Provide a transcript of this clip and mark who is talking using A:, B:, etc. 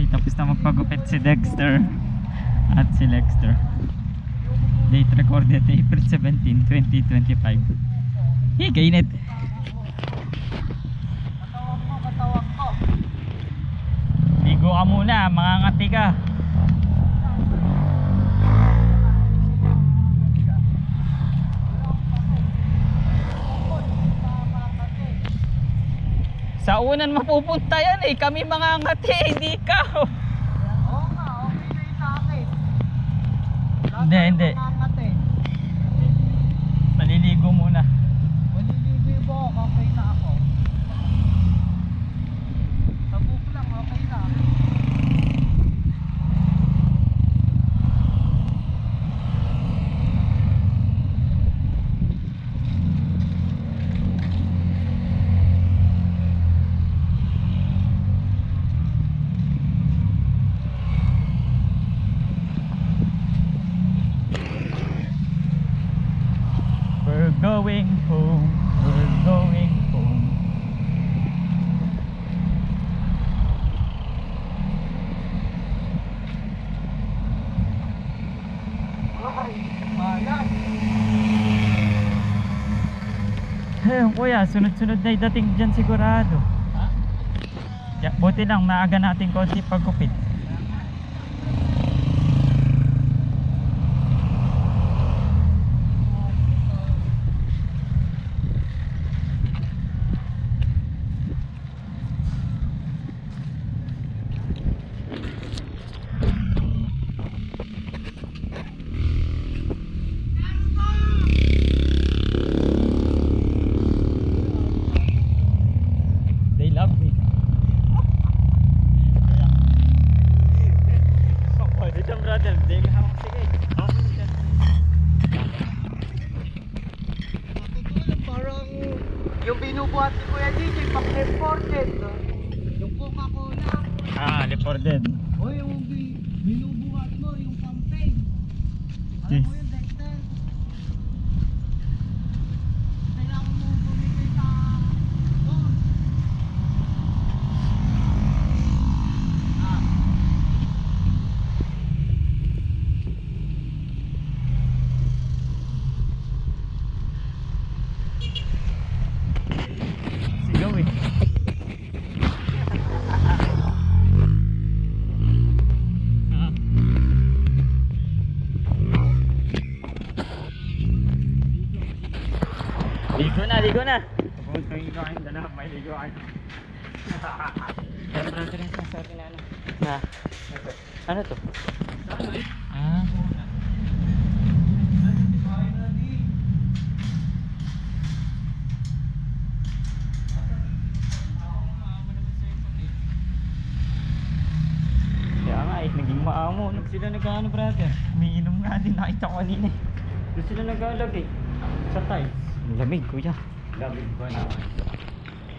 A: tapos na magpagupit si Dexter at si Lexter. Date recorded April 17, 2025. Kainit. Ligo ka muna, mangangati ka. Sa unan mapupunta yan eh, kami mangangati, hindi ikaw.
B: Oo nga, okay na yun sa akin.
A: Hindi. Maliligo muna.
B: Maliligo ako, okay na ako. Sabuk lang, okay na.
A: We're going home, we're going home.
B: Malas.
A: Kuya, sunod-sunod na dating dyan sigurado.
B: Ha?
A: Buti lang, maaga natin konti pagkupit. They love me. Pwede dyan brother, hindi ka hamang sige.
B: Natutulog parang yung binubuhat ni Kuya DJ pang imported. Yung Coca-Cola.
A: Reported.
B: O yung binubuhat mo, yung campaign. Alam mo yun, Dexter? Kailangan mo bumigay sa doon.
A: Sigaw eh. Ligo na. Pupunta yung kain, dala, may ligo kain. Pero brother yung sasabi na ano. Na? Ano to? Ah. Kaya nga eh, naging maamo. Sila nag-ano brother? Umiinom nga din, nakita ko kanina eh. Doon sila nag-alagay sa tiles. Lamig kuya. Lamig ba na?